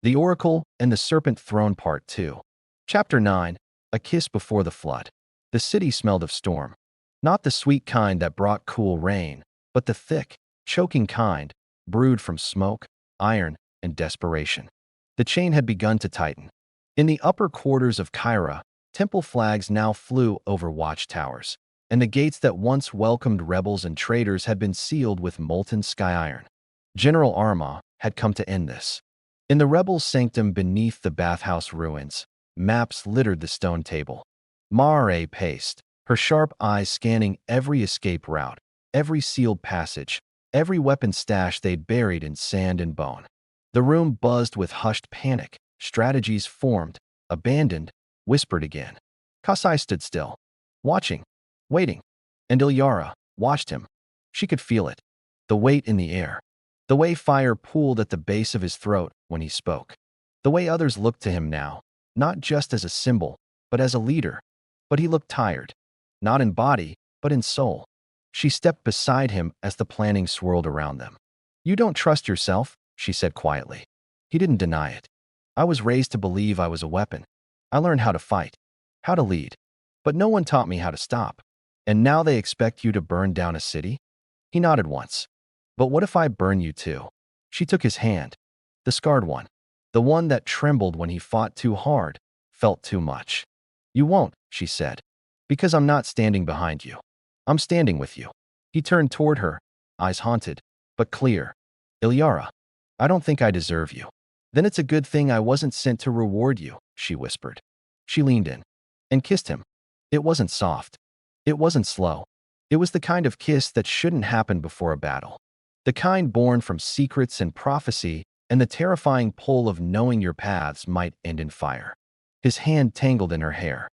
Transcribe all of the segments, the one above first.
The Oracle and the Serpent Throne Part 2. Chapter 9. A Kiss Before the Flood. The city smelled of storm. Not the sweet kind that brought cool rain, but the thick, choking kind, brewed from smoke, iron, and desperation. The chain had begun to tighten. In the upper quarters of Kyra, temple flags now flew over watchtowers, and the gates that once welcomed rebels and traitors had been sealed with molten sky iron. General Arma had come to end this. In the rebels' sanctum beneath the bathhouse ruins, maps littered the stone table. Mare paced, her sharp eyes scanning every escape route, every sealed passage, every weapon stash they'd buried in sand and bone. The room buzzed with hushed panic, strategies formed, abandoned, whispered again. Kassai stood still, watching, waiting, and Ilyara watched him. She could feel it, the weight in the air, the way fire pooled at the base of his throat when he spoke, the way others looked to him now, not just as a symbol, but as a leader. But he looked tired, not in body, but in soul. She stepped beside him as the planning swirled around them. "You don't trust yourself," she said quietly. He didn't deny it. "I was raised to believe I was a weapon. I learned how to fight, how to lead, but no one taught me how to stop. And now they expect you to burn down a city?" He nodded once. "But what if I burn you too?" She took his hand, the scarred one, the one that trembled when he fought too hard, felt too much. "You won't," she said, "because I'm not standing behind you. I'm standing with you." He turned toward her, eyes haunted, but clear. "Ilyara, I don't think I deserve you." "Then it's a good thing I wasn't sent to reward you," she whispered. She leaned in and kissed him. It wasn't soft. It wasn't slow. It was the kind of kiss that shouldn't happen before a battle. The kind born from secrets and prophecy and the terrifying pull of knowing your paths might end in fire. His hand tangled in her hair.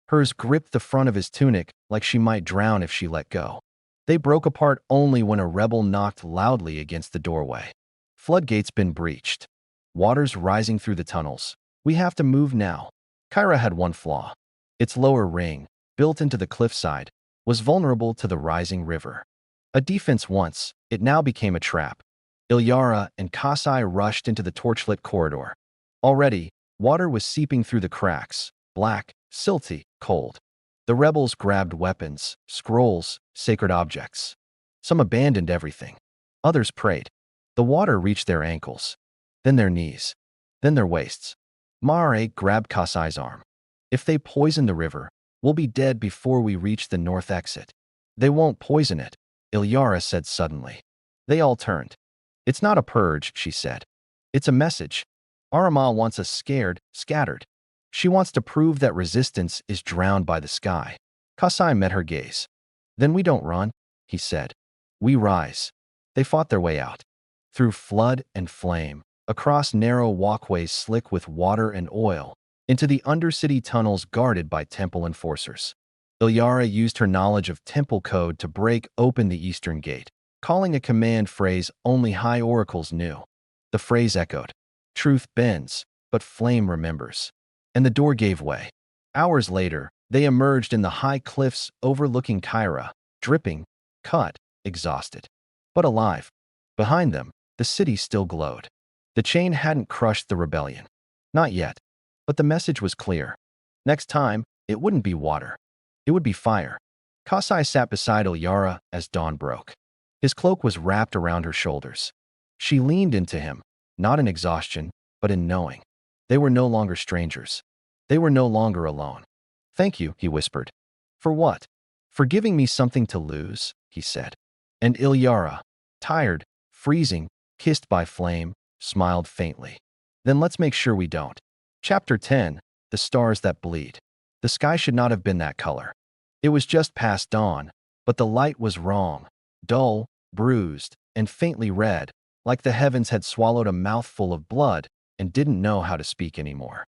Hers gripped the front of his tunic like she might drown if she let go. They broke apart only when a rebel knocked loudly against the doorway. "Floodgates been breached. Water's rising through the tunnels. We have to move now." Kyra had one flaw. Its lower ring, built into the cliffside, was vulnerable to the rising river. A defense once, it now became a trap. Ilyara and Kassai rushed into the torchlit corridor. Already, water was seeping through the cracks, black, silty, cold. The rebels grabbed weapons, scrolls, sacred objects. Some abandoned everything. Others prayed. The water reached their ankles, then their knees, then their waists. Mare grabbed Kassai's arm. "If they poison the river, we'll be dead before we reach the north exit." "They won't poison it," Ilyara said suddenly. They all turned. "It's not a purge," she said. "It's a message. Arama wants us scared, scattered. She wants to prove that resistance is drowned by the sky." Kassai met her gaze. "Then we don't run," he said. "We rise." They fought their way out. Through flood and flame, across narrow walkways slick with water and oil, into the undercity tunnels guarded by temple enforcers. Ilyara used her knowledge of temple code to break open the eastern gate, calling a command phrase only high oracles knew. The phrase echoed, "Truth bends, but flame remembers." And the door gave way. Hours later, they emerged in the high cliffs overlooking Kyra, dripping, cut, exhausted, but alive. Behind them, the city still glowed. The chain hadn't crushed the rebellion. Not yet. But the message was clear. Next time, it wouldn't be water. It would be fire. Kassai sat beside Ilyara as dawn broke. His cloak was wrapped around her shoulders. She leaned into him, not in exhaustion, but in knowing. They were no longer strangers. They were no longer alone. "Thank you," he whispered. "For what?" "For giving me something to lose," he said. And Ilyara, tired, freezing, kissed by flame, smiled faintly. "Then let's make sure we don't." Chapter 10. The Stars That Bleed. The sky should not have been that color. It was just past dawn, but the light was wrong, dull, bruised, and faintly red, like the heavens had swallowed a mouthful of blood and didn't know how to speak anymore.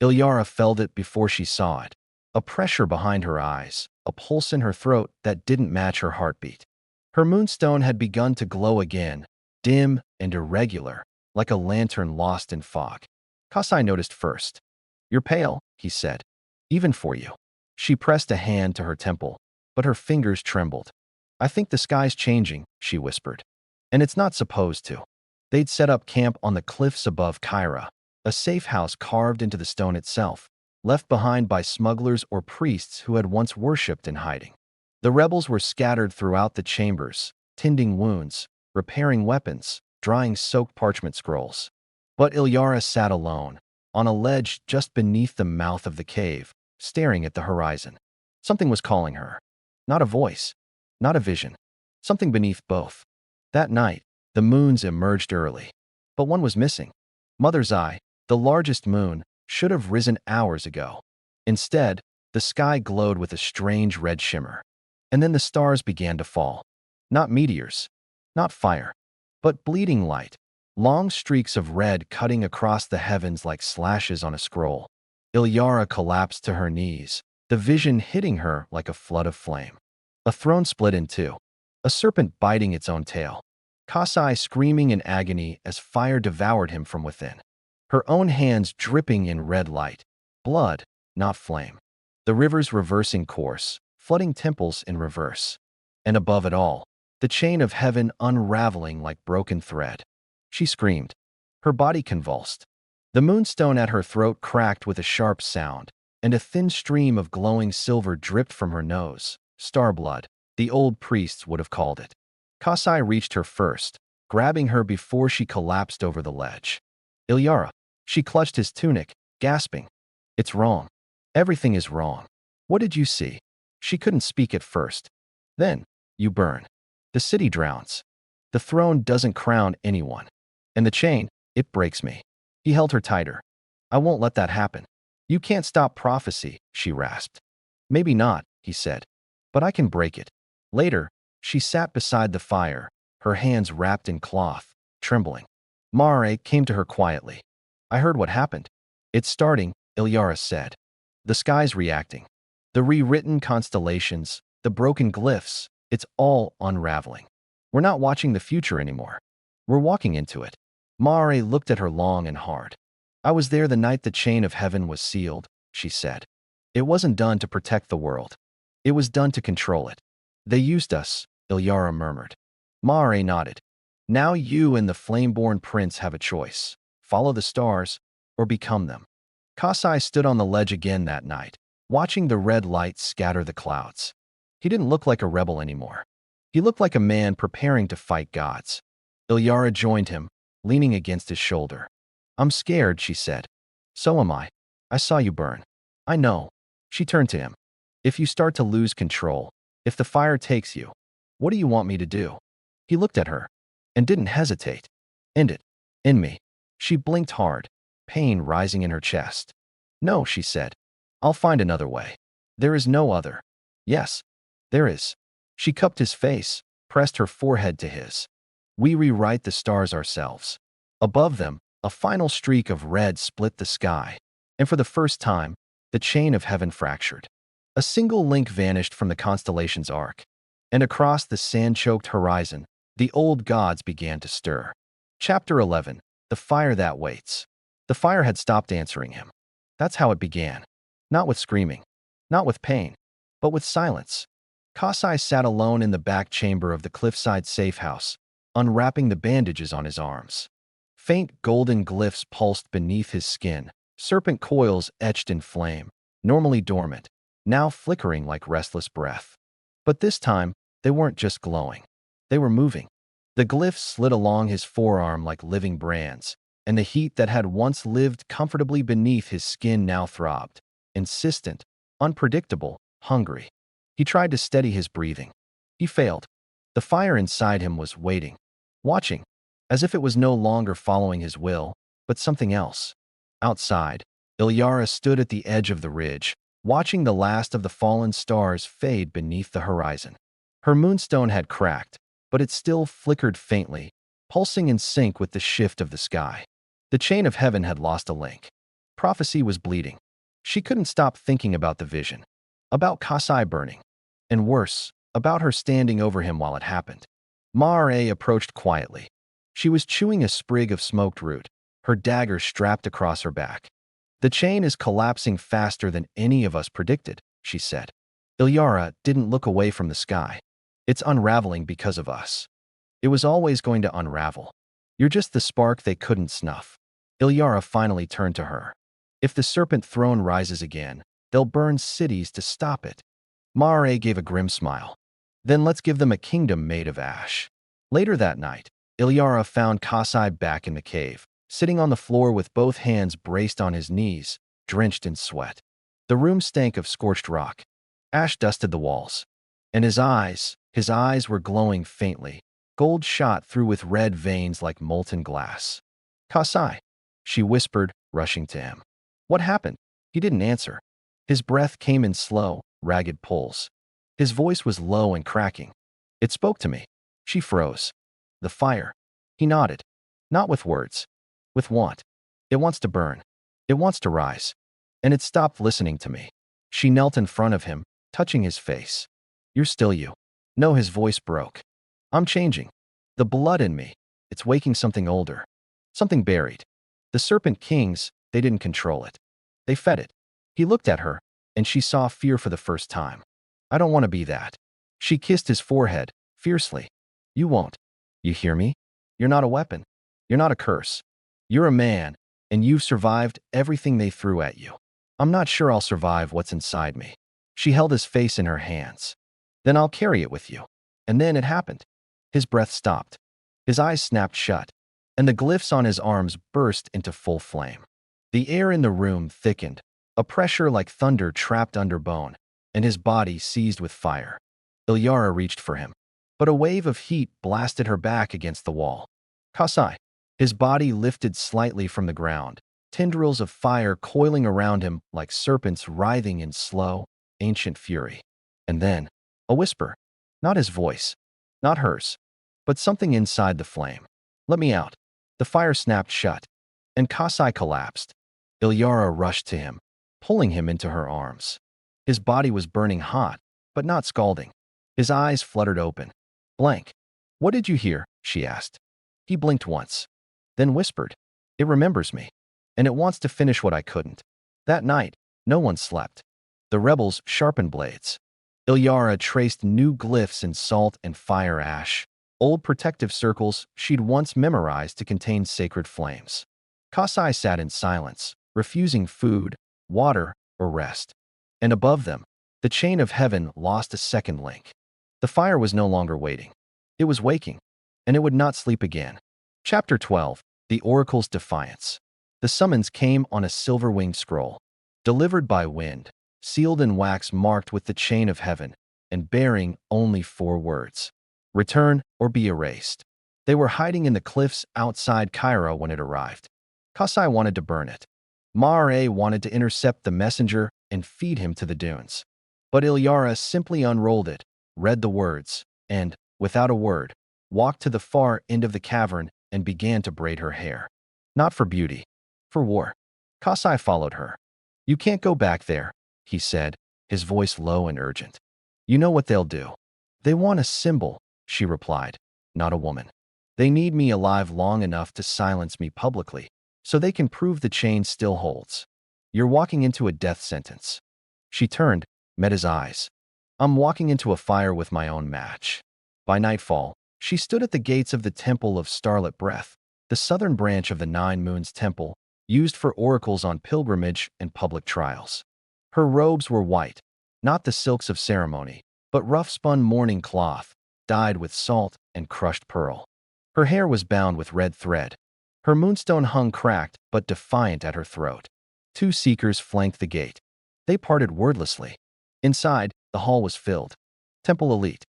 Ilyara felt it before she saw it, a pressure behind her eyes, a pulse in her throat that didn't match her heartbeat. Her moonstone had begun to glow again, dim and irregular, like a lantern lost in fog. Kassai noticed first. "You're pale," he said. "Even for you." She pressed a hand to her temple, but her fingers trembled. "I think the sky's changing," she whispered. "And it's not supposed to." They'd set up camp on the cliffs above Kyra, a safe house carved into the stone itself, left behind by smugglers or priests who had once worshipped in hiding. The rebels were scattered throughout the chambers, tending wounds, repairing weapons, drying soaked parchment scrolls. But Ilyara sat alone, on a ledge just beneath the mouth of the cave, staring at the horizon. Something was calling her. Not a voice, not a vision. Something beneath both. That night, the moons emerged early. But one was missing. Mother's Eye, the largest moon, should have risen hours ago. Instead, the sky glowed with a strange red shimmer. And then the stars began to fall. Not meteors, not fire, but bleeding light. Long streaks of red cutting across the heavens like slashes on a scroll. Ilyara collapsed to her knees, the vision hitting her like a flood of flame. A throne split in two, a serpent biting its own tail. Kassai screaming in agony as fire devoured him from within. Her own hands dripping in red light. Blood, not flame. The rivers reversing course, flooding temples in reverse. And above it all, the chain of heaven unraveling like broken thread. She screamed. Her body convulsed. The moonstone at her throat cracked with a sharp sound, and a thin stream of glowing silver dripped from her nose. Star blood, the old priests would have called it. Kassai reached her first, grabbing her before she collapsed over the ledge. Ilyara. She clutched his tunic, gasping. It's wrong. Everything is wrong. What did you see? She couldn't speak at first. Then, you burn. The city drowns. The throne doesn't crown anyone. And the chain, it breaks me. He held her tighter. I won't let that happen. You can't stop prophecy, she rasped. Maybe not, he said. But I can break it. Later, she sat beside the fire, her hands wrapped in cloth, trembling. Mare came to her quietly. I heard what happened. It's starting, Ilyara said. The sky's reacting. The rewritten constellations, the broken glyphs, it's all unraveling. We're not watching the future anymore. We're walking into it. Mare looked at her long and hard. I was there the night the chain of heaven was sealed, she said. It wasn't done to protect the world. It was done to control it. They used us, Ilyara murmured. Mare nodded. Now you and the flameborn prince have a choice. Follow the stars, or become them. Kassai stood on the ledge again that night, watching the red light scatter the clouds. He didn't look like a rebel anymore. He looked like a man preparing to fight gods. Ilyara joined him, leaning against his shoulder. I'm scared, she said. So am I. I saw you burn. I know. She turned to him. If you start to lose control, if the fire takes you, what do you want me to do? He looked at her and didn't hesitate. End it. In me. She blinked hard, pain rising in her chest. No, she said. I'll find another way. There is no other. Yes, there is. She cupped his face, pressed her forehead to his. We rewrite the stars ourselves. Above them, a final streak of red split the sky, and for the first time, the chain of heaven fractured. A single link vanished from the constellation's arc, and across the sand-choked horizon, the old gods began to stir. Chapter 11. The Fire That Waits. The fire had stopped answering him. That's how it began. Not with screaming, not with pain, but with silence. Kassai sat alone in the back chamber of the cliffside safe house, unwrapping the bandages on his arms. Faint golden glyphs pulsed beneath his skin, serpent coils etched in flame, normally dormant, now flickering like restless breath. But this time, they weren't just glowing. They were moving. The glyphs slid along his forearm like living brands, and the heat that had once lived comfortably beneath his skin now throbbed, insistent, unpredictable, hungry. He tried to steady his breathing. He failed. The fire inside him was waiting, watching, as if it was no longer following his will, but something else. Outside, Ilyara stood at the edge of the ridge, watching the last of the fallen stars fade beneath the horizon. Her moonstone had cracked, but it still flickered faintly, pulsing in sync with the shift of the sky. The chain of heaven had lost a link. Prophecy was bleeding. She couldn't stop thinking about the vision, about Kassai burning, and worse, about her standing over him while it happened. Mare approached quietly. She was chewing a sprig of smoked root, her dagger strapped across her back. The chain is collapsing faster than any of us predicted, she said. Ilyara didn't look away from the sky. It's unraveling because of us. It was always going to unravel. You're just the spark they couldn't snuff. Ilyara finally turned to her. If the Serpent Throne rises again, they'll burn cities to stop it. Mare gave a grim smile. Then let's give them a kingdom made of ash. Later that night, Ilyara found Kassai back in the cave, sitting on the floor with both hands braced on his knees, drenched in sweat. The room stank of scorched rock. Ash dusted the walls. And his eyes were glowing faintly, gold shot through with red veins like molten glass. Kassai, she whispered, rushing to him. What happened? He didn't answer. His breath came in slow, ragged pulls. His voice was low and cracking. It spoke to me. She froze. The fire. He nodded. Not with words. With want. It wants to burn. It wants to rise. And it stopped listening to me. She knelt in front of him, touching his face. You're still you. No, his voice broke. I'm changing. The blood in me. It's waking something older. Something buried. The Serpent Kings, they didn't control it. They fed it. He looked at her, and she saw fear for the first time. I don't want to be that. She kissed his forehead, fiercely. You won't. You hear me? You're not a weapon. You're not a curse. You're a man, and you've survived everything they threw at you. I'm not sure I'll survive what's inside me. She held his face in her hands. Then I'll carry it with you. And then it happened. His breath stopped. His eyes snapped shut, and the glyphs on his arms burst into full flame. The air in the room thickened, a pressure like thunder trapped under bone, and his body seized with fire. Ilyara reached for him, but a wave of heat blasted her back against the wall. Kassai. His body lifted slightly from the ground, tendrils of fire coiling around him like serpents writhing in slow, ancient fury. And then, a whisper. Not his voice. Not hers. But something inside the flame. Let me out. The fire snapped shut, and Kassai collapsed. Ilyara rushed to him, pulling him into her arms. His body was burning hot, but not scalding. His eyes fluttered open. Blank. What did you hear? She asked. He blinked once, then whispered. It remembers me, and it wants to finish what I couldn't. That night, no one slept. The rebels sharpened blades. Ilyara traced new glyphs in salt and fire ash, old protective circles she'd once memorized to contain sacred flames. Kassai sat in silence, refusing food, water, or rest. And above them, the chain of heaven lost a second link. The fire was no longer waiting. It was waking, and it would not sleep again. Chapter 12. The Oracle's Defiance. The summons came on a silver-winged scroll, delivered by wind, sealed in wax marked with the chain of heaven, and bearing only 4 words. Return or be erased. They were hiding in the cliffs outside Cairo when it arrived. Kassai wanted to burn it. Mare wanted to intercept the messenger and feed him to the dunes. But Ilyara simply unrolled it, read the words, and, without a word, walked to the far end of the cavern and began to braid her hair. Not for beauty, for war. Kassai followed her. You can't go back there, he said, his voice low and urgent. You know what they'll do. They want a symbol, she replied, not a woman. They need me alive long enough to silence me publicly, so they can prove the chain still holds. You're walking into a death sentence. She turned, met his eyes. I'm walking into a fire with my own match. By nightfall, she stood at the gates of the Temple of Starlit Breath, the southern branch of the 9 Moons Temple, used for oracles on pilgrimage and public trials. Her robes were white, not the silks of ceremony, but rough-spun mourning cloth, dyed with salt and crushed pearl. Her hair was bound with red thread. Her moonstone hung cracked but defiant at her throat. 2 seekers flanked the gate. They parted wordlessly. Inside, the hall was filled. Temple elite,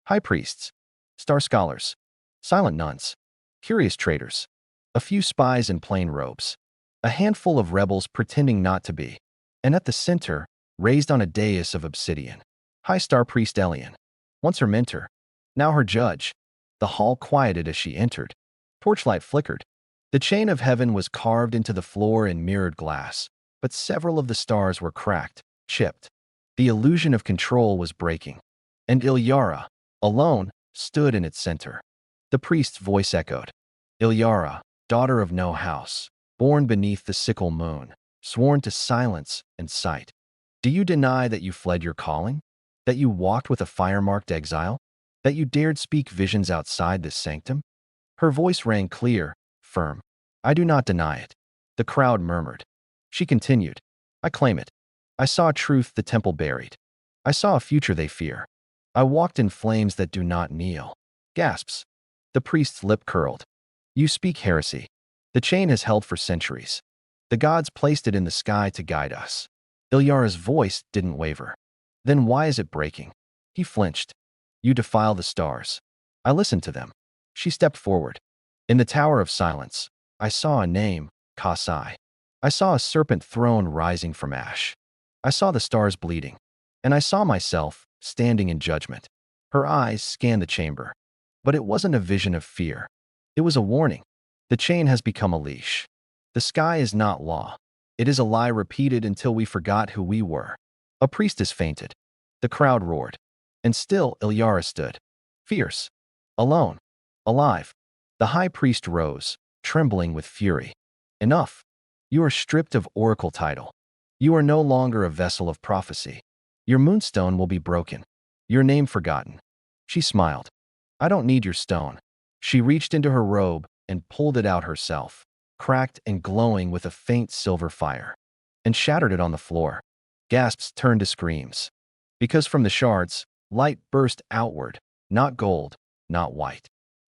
high priests, star scholars, silent nuns, curious traders, a few spies in plain robes, a handful of rebels pretending not to be, and at the center, raised on a dais of obsidian, High Star Priest Elian, once her mentor, now her judge. The hall quieted as she entered. Torchlight flickered. The chain of heaven was carved into the floor in mirrored glass, but several of the stars were cracked, chipped. The illusion of control was breaking, and Ilyara, alone, stood in its center. The priest's voice echoed. Ilyara, daughter of no house, born beneath the sickle moon, sworn to silence and sight. Do you deny that you fled your calling? That you walked with a fire-marked exile? That you dared speak visions outside this sanctum? Her voice rang clear, firm. I do not deny it. The crowd murmured. She continued. I claim it. I saw truth the temple buried. I saw a future they fear. I walked in flames that do not kneel. Gasps. The priest's lip curled. You speak heresy. The chain has held for centuries. The gods placed it in the sky to guide us. Ilyara's voice didn't waver. Then why is it breaking? He flinched. You defile the stars. I listened to them. She stepped forward. In the Tower of Silence, I saw a name, Kassai. I saw a serpent throne rising from ash. I saw the stars bleeding. And I saw myself, standing in judgment. Her eyes scanned the chamber. But it wasn't a vision of fear. It was a warning. The chain has become a leash. The sky is not law. It is a lie repeated until we forgot who we were. A priestess fainted. The crowd roared. And still Ilyara stood. Fierce. Alone. Alive. The high priest rose, trembling with fury. Enough. You are stripped of oracle title. You are no longer a vessel of prophecy. Your moonstone will be broken. Your name forgotten. She smiled. I don't need your stone. She reached into her robe and pulled it out herself, cracked and glowing with a faint silver fire, and shattered it on the floor. Gasps turned to screams. Because from the shards, light burst outward, not gold, not white,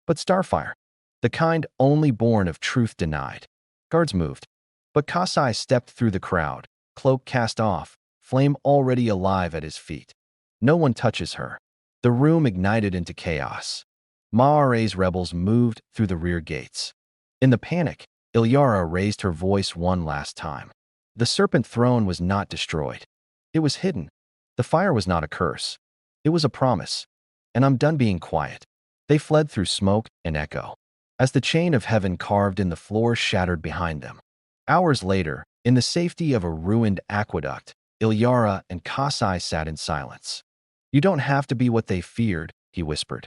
but starfire, the kind only born of truth denied. Guards moved. But Kassai stepped through the crowd, cloak cast off, flame already alive at his feet. No one touches her. The room ignited into chaos. Ma'are's rebels moved through the rear gates. In the panic, Ilyara raised her voice one last time. The Serpent Throne was not destroyed. It was hidden. The fire was not a curse. It was a promise. And I'm done being quiet. They fled through smoke and echo, as the chain of heaven carved in the floor shattered behind them. Hours later, in the safety of a ruined aqueduct, Ilyara and Kassai sat in silence. You don't have to be what they feared, he whispered.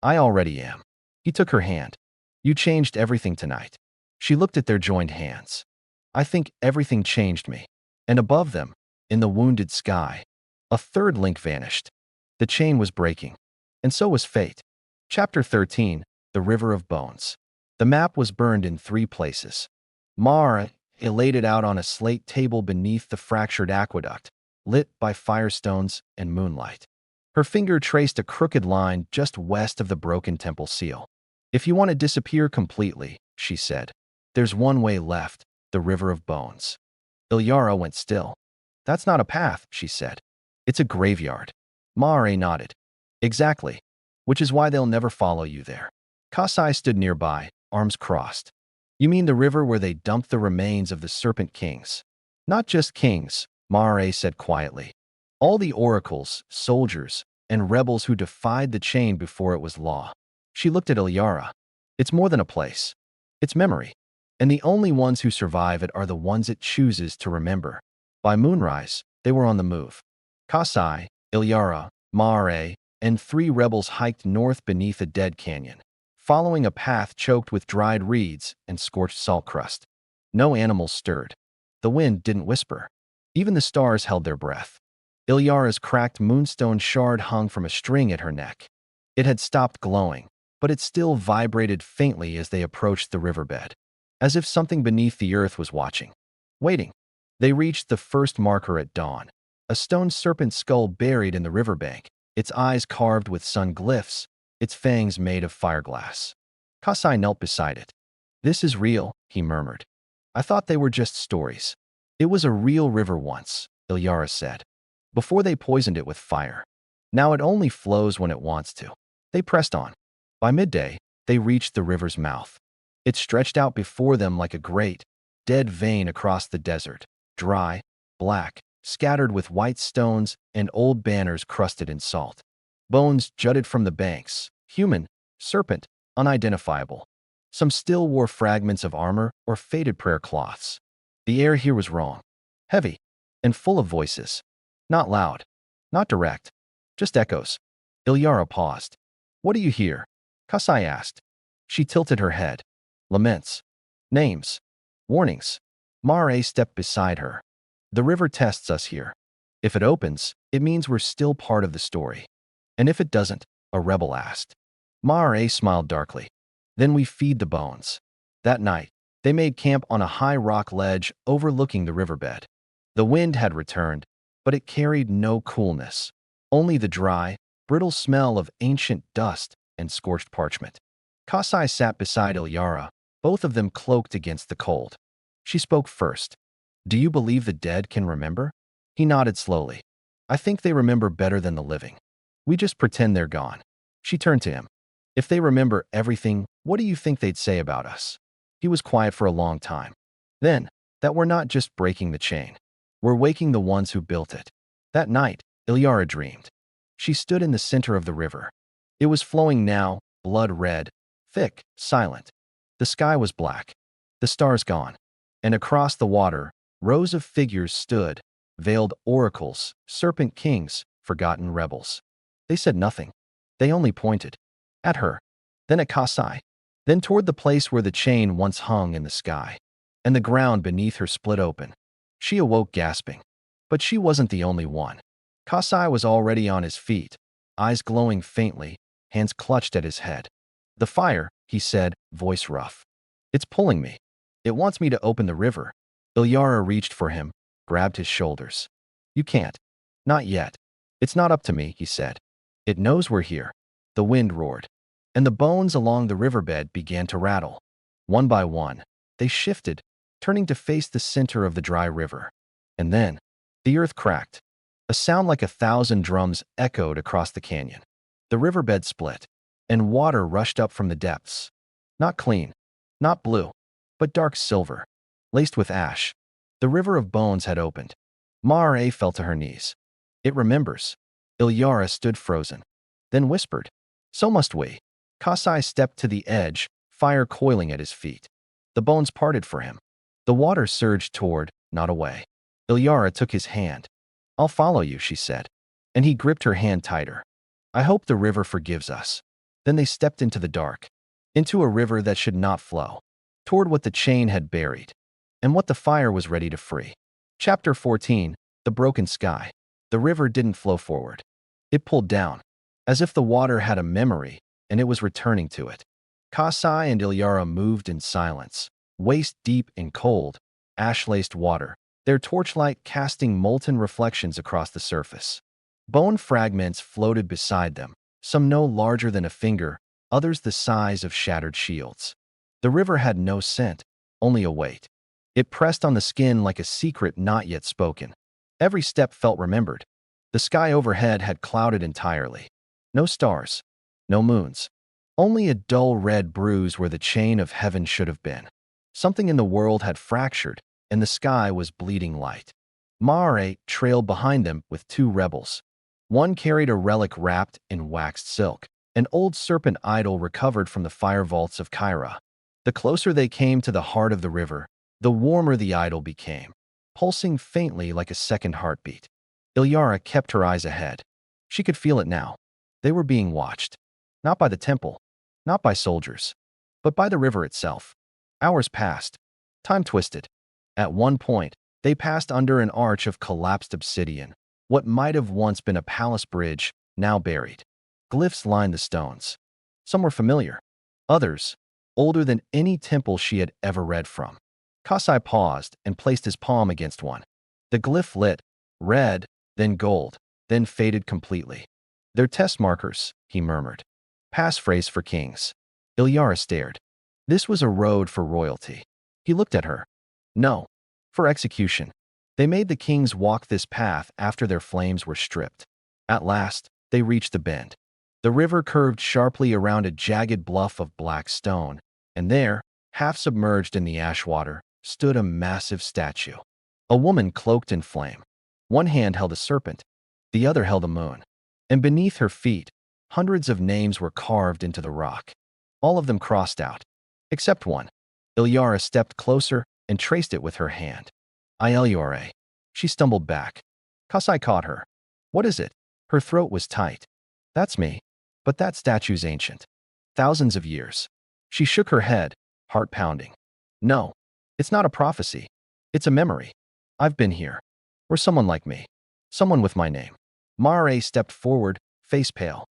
I already am. He took her hand. You changed everything tonight. She looked at their joined hands. I think everything changed me. And above them, in the wounded sky, a third link vanished. The chain was breaking. And so was fate. Chapter 13, The River of Bones. The map was burned in 3 places. Mara laid it out on a slate table beneath the fractured aqueduct, lit by firestones and moonlight. Her finger traced a crooked line just west of the broken temple seal. If you want to disappear completely, she said, there's one way left, the River of Bones. Ilyara went still. That's not a path, she said. It's a graveyard. Mare nodded. Exactly. Which is why they'll never follow you there. Kassai stood nearby, arms crossed. You mean the river where they dumped the remains of the Serpent Kings? Not just kings, Mare said quietly. All the oracles, soldiers, and rebels who defied the chain before it was law. She looked at Ilyara. It's more than a place. It's memory. And the only ones who survive it are the ones it chooses to remember. By moonrise, they were on the move. Kassai, Ilyara, Mare, and 3 rebels hiked north beneath a dead canyon, following a path choked with dried reeds and scorched salt crust. No animals stirred. The wind didn't whisper. Even the stars held their breath. Ilyara's cracked moonstone shard hung from a string at her neck. It had stopped glowing, but it still vibrated faintly as they approached the riverbed, as if something beneath the earth was watching, waiting. They reached the first marker at dawn, a stone serpent skull buried in the riverbank, its eyes carved with sun glyphs, its fangs made of fireglass. Kassai knelt beside it. This is real, he murmured. I thought they were just stories. It was a real river once, Ilyara said, before they poisoned it with fire. Now it only flows when it wants to. They pressed on. By midday, they reached the river's mouth. It stretched out before them like a great, dead vein across the desert, dry, black, scattered with white stones and old banners crusted in salt. Bones jutted from the banks, human, serpent, unidentifiable. Some still wore fragments of armor or faded prayer cloths. The air here was wrong, heavy, and full of voices. Not loud, not direct, just echoes. Ilyara paused. What do you hear? Kassai asked. She tilted her head. Laments. Names. Warnings. Mare stepped beside her. The river tests us here. If it opens, it means we're still part of the story. And if it doesn't, a rebel asked. Mare smiled darkly. Then we feed the bones. That night, They made camp on a high rock ledge overlooking the riverbed. The wind had returned, but it carried no coolness, only the dry, brittle smell of ancient dust and scorched parchment. Kassai sat beside Ilyara, both of them cloaked against the cold. She spoke first. "Do you believe the dead can remember?" He nodded slowly. "I think they remember better than the living. We just pretend they're gone." She turned to him. "If they remember everything, what do you think they'd say about us?" He was quiet for a long time. "Then, that we're not just breaking the chain. We're waking the ones who built it." That night, Ilyara dreamed. She stood in the center of the river. It was flowing now, blood red, thick, silent. The sky was black, the stars gone, and across the water, rows of figures stood, veiled oracles, serpent kings, forgotten rebels. They said nothing. They only pointed. At her, then at Kassai, then toward the place where the chain once hung in the sky. And the ground beneath her split open. She awoke gasping. But she wasn't the only one. Kassai was already on his feet, eyes glowing faintly, hands clutched at his head. "The fire," he said, voice rough. "It's pulling me. It wants me to open the river." Ilyara reached for him, grabbed his shoulders. "You can't. Not yet. It's not up to me," he said. "It knows we're here." The wind roared, and the bones along the riverbed began to rattle. One by one, they shifted, turning to face the center of the dry river. And then, the earth cracked. A sound like 1,000 drums echoed across the canyon. The riverbed split, and water rushed up from the depths. Not clean, not blue, but dark silver, laced with ash. The river of bones had opened. Mare fell to her knees. "It remembers." Ilyara stood frozen, then whispered, "So must we." Kassai stepped to the edge, fire coiling at his feet. The bones parted for him. The water surged toward, not away. Ilyara took his hand. "I'll follow you," she said, and he gripped her hand tighter. "I hope the river forgives us." Then they stepped into the dark, into a river that should not flow, toward what the chain had buried, and what the fire was ready to free. Chapter 14, The Broken Sky. The river didn't flow forward. It pulled down, as if the water had a memory, and it was returning to it. Kassai and Ilyara moved in silence, waist deep in cold, ash-laced water, their torchlight casting molten reflections across the surface. Bone fragments floated beside them, some no larger than a finger, others the size of shattered shields. The river had no scent, only a weight. It pressed on the skin like a secret not yet spoken. Every step felt remembered. The sky overhead had clouded entirely. No stars, no moons. Only a dull red bruise where the chain of heaven should have been. Something in the world had fractured, and the sky was bleeding light. Mare trailed behind them with 2 rebels. One carried a relic wrapped in waxed silk, an old serpent idol recovered from the fire vaults of Kyra. The closer they came to the heart of the river, the warmer the idol became, pulsing faintly like a second heartbeat. Ilyara kept her eyes ahead. She could feel it now. They were being watched. Not by the temple, not by soldiers, but by the river itself. Hours passed. Time twisted. At one point, they passed under an arch of collapsed obsidian, what might have once been a palace bridge, now buried. Glyphs lined the stones. Some were familiar. Others, older than any temple she had ever read from. Kassai paused and placed his palm against one. The glyph lit, red, then gold, then faded completely. "They're test markers," he murmured. "Passphrase for kings." Ilyara stared. This was a road for royalty. He looked at her. "No, for execution." They made the kings walk this path after their flames were stripped. At last, they reached the bend. The river curved sharply around a jagged bluff of black stone, and there, half submerged in the ash water, stood a massive statue. A woman cloaked in flame. One hand held a serpent, the other held a moon. And beneath her feet, hundreds of names were carved into the rock. All of them crossed out, except one. Ilyara stepped closer and traced it with her hand. "Ilyara." She stumbled back. Kassai caught her. "What is it?" Her throat was tight. "That's me. But that statue's ancient. Thousands of years." She shook her head, heart pounding. "No, it's not a prophecy. It's a memory. I've been here. Or someone like me. Someone with my name." Mare stepped forward, face pale.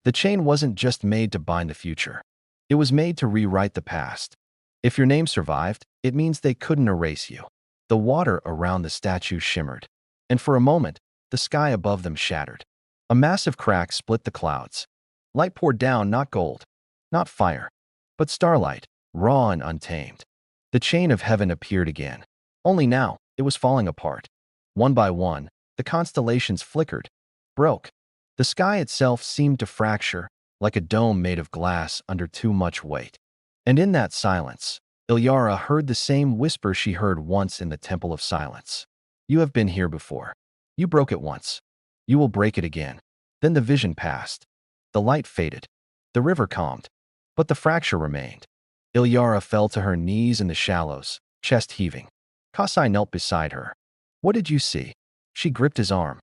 The chain wasn't just made to bind the future. It was made to rewrite the past. If your name survived, it means they couldn't erase you. The water around the statue shimmered, and for a moment, the sky above them shattered. A massive crack split the clouds. Light poured down, not gold, not fire, but starlight, raw and untamed. The chain of heaven appeared again. Only now, it was falling apart. One by one, the constellations flickered, broke. The sky itself seemed to fracture, like a dome made of glass under too much weight. And in that silence, Ilyara heard the same whisper she heard once in the Temple of Silence. You have been here before. You broke it once. You will break it again. Then the vision passed. The light faded. The river calmed. But the fracture remained. Ilyara fell to her knees in the shallows, chest heaving. Kassai knelt beside her. What did you see? She gripped his arm.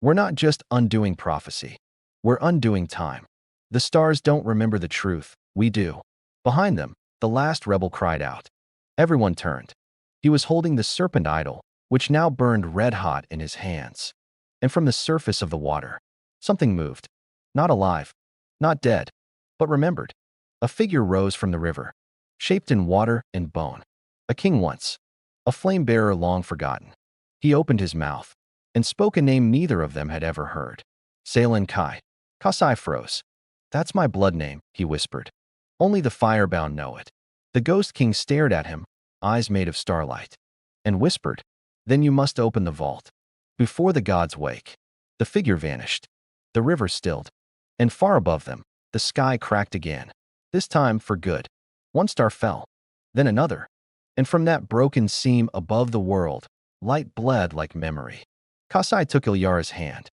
We're not just undoing prophecy. We're undoing time. The stars don't remember the truth. We do. Behind them, the last rebel cried out. Everyone turned. He was holding the serpent idol, which now burned red-hot in his hands. And from the surface of the water, something moved. Not alive, not dead, but remembered. A figure rose from the river, shaped in water and bone. A king once, a flame-bearer long forgotten. He opened his mouth and spoke a name neither of them had ever heard. Salen Kai. Kassai froze. That's my blood name, he whispered. Only the firebound know it. The ghost king stared at him, eyes made of starlight, and whispered, Then you must open the vault. Before the gods wake. The figure vanished. The river stilled. And far above them, the sky cracked again. This time for good. One star fell. Then another. And from that broken seam above the world, light bled like memory. Kassai took Ilyara's hand.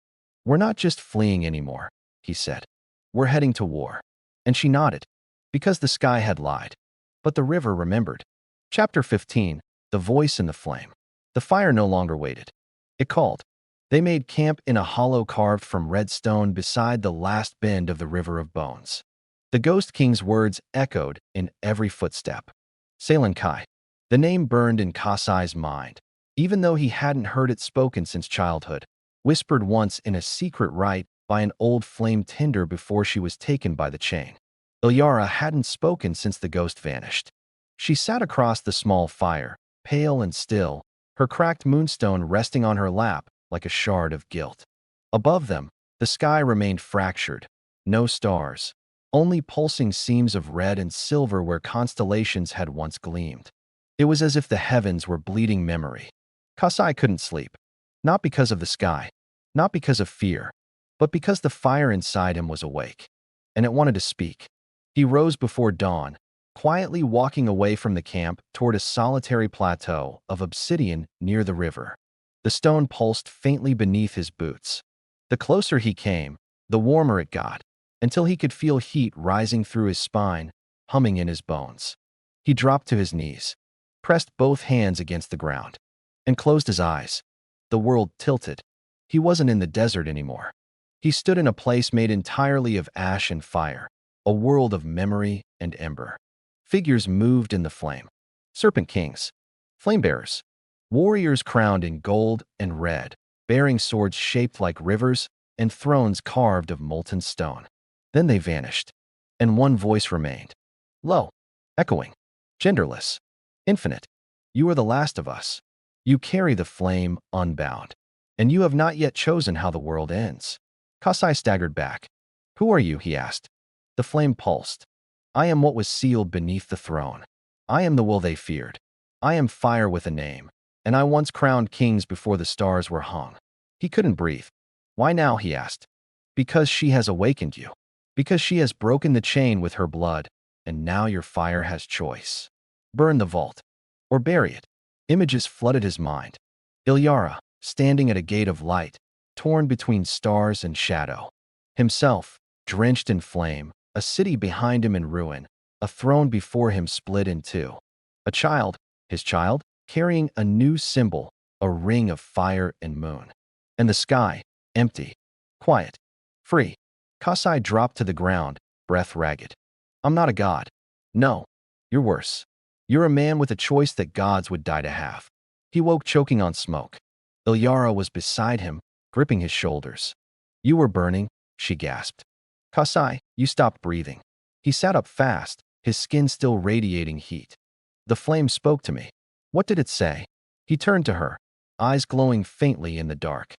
We're not just fleeing anymore, he said. We're heading to war. And she nodded, because the sky had lied. But the river remembered. Chapter 15, The Voice in the Flame. The fire no longer waited. It called. They made camp in a hollow carved from red stone beside the last bend of the River of Bones. The Ghost King's words echoed in every footstep. Salen Kai. The name burned in Kassai's mind, even though he hadn't heard it spoken since childhood, whispered once in a secret rite by an old flame tinder before she was taken by the chain. Ilyara hadn't spoken since the ghost vanished. She sat across the small fire, pale and still, her cracked moonstone resting on her lap like a shard of guilt. Above them, the sky remained fractured. No stars, only pulsing seams of red and silver where constellations had once gleamed. It was as if the heavens were bleeding memory. Kassai couldn't sleep. Not because of the sky, not because of fear, but because the fire inside him was awake, and it wanted to speak. He rose before dawn, quietly walking away from the camp toward a solitary plateau of obsidian near the river. The stone pulsed faintly beneath his boots. The closer he came, the warmer it got, until he could feel heat rising through his spine, humming in his bones. He dropped to his knees, pressed both hands against the ground, and closed his eyes. The world tilted. He wasn't in the desert anymore. He stood in a place made entirely of ash and fire, a world of memory and ember. Figures moved in the flame. Serpent kings, flamebearers, warriors crowned in gold and red, bearing swords shaped like rivers and thrones carved of molten stone. Then they vanished, and one voice remained. Low, echoing, genderless, infinite. You are the last of us. You carry the flame unbound, and you have not yet chosen how the world ends. Kassai staggered back. Who are you? He asked. The flame pulsed. I am what was sealed beneath the throne. I am the will they feared. I am fire with a name, and I once crowned kings before the stars were hung. He couldn't breathe. Why now? He asked. Because she has awakened you. Because she has broken the chain with her blood, and now your fire has choice. Burn the vault, or bury it. Images flooded his mind. Ilyara, standing at a gate of light, torn between stars and shadow. Himself, drenched in flame, a city behind him in ruin, a throne before him split in two. A child, his child, carrying a new symbol, a ring of fire and moon. And the sky, empty, quiet, free. Kassai dropped to the ground, breath ragged. I'm not a god. No, you're worse. You're a man with a choice that gods would die to have. He woke choking on smoke. Ilyara was beside him, gripping his shoulders. You were burning, she gasped. Kassai, you stopped breathing. He sat up fast, his skin still radiating heat. The flame spoke to me. What did it say? He turned to her, eyes glowing faintly in the dark.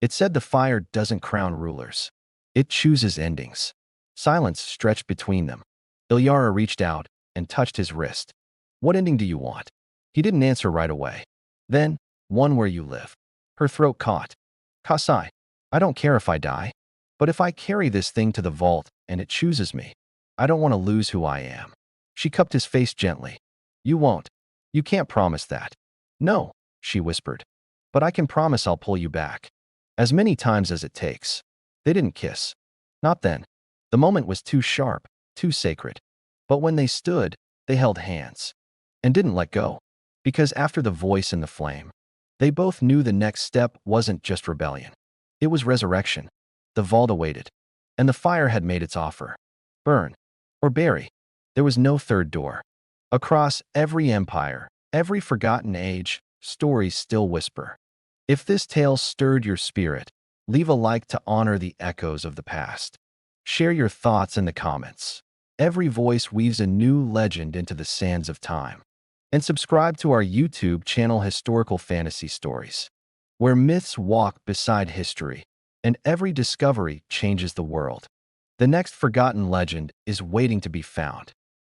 It said the fire doesn't crown rulers. It chooses endings. Silence stretched between them. Ilyara reached out and touched his wrist. What ending do you want? He didn't answer right away. Then, one where you live. Her throat caught. Kassai, I don't care if I die. But if I carry this thing to the vault and it chooses me, I don't want to lose who I am. She cupped his face gently. You won't. You can't promise that. No, she whispered. But I can promise I'll pull you back. As many times as it takes. They didn't kiss. Not then. The moment was too sharp, too sacred. But when they stood, they held hands. And didn't let go. Because after the voice and the flame, they both knew the next step wasn't just rebellion. It was resurrection. The vault awaited. And the fire had made its offer. Burn. Or bury. There was no third door. Across every empire, every forgotten age, stories still whisper. If this tale stirred your spirit, leave a like to honor the echoes of the past. Share your thoughts in the comments. Every voice weaves a new legend into the sands of time. And subscribe to our YouTube channel Historical Fantasy Stories, where myths walk beside history, and every discovery changes the world. The next forgotten legend is waiting to be found.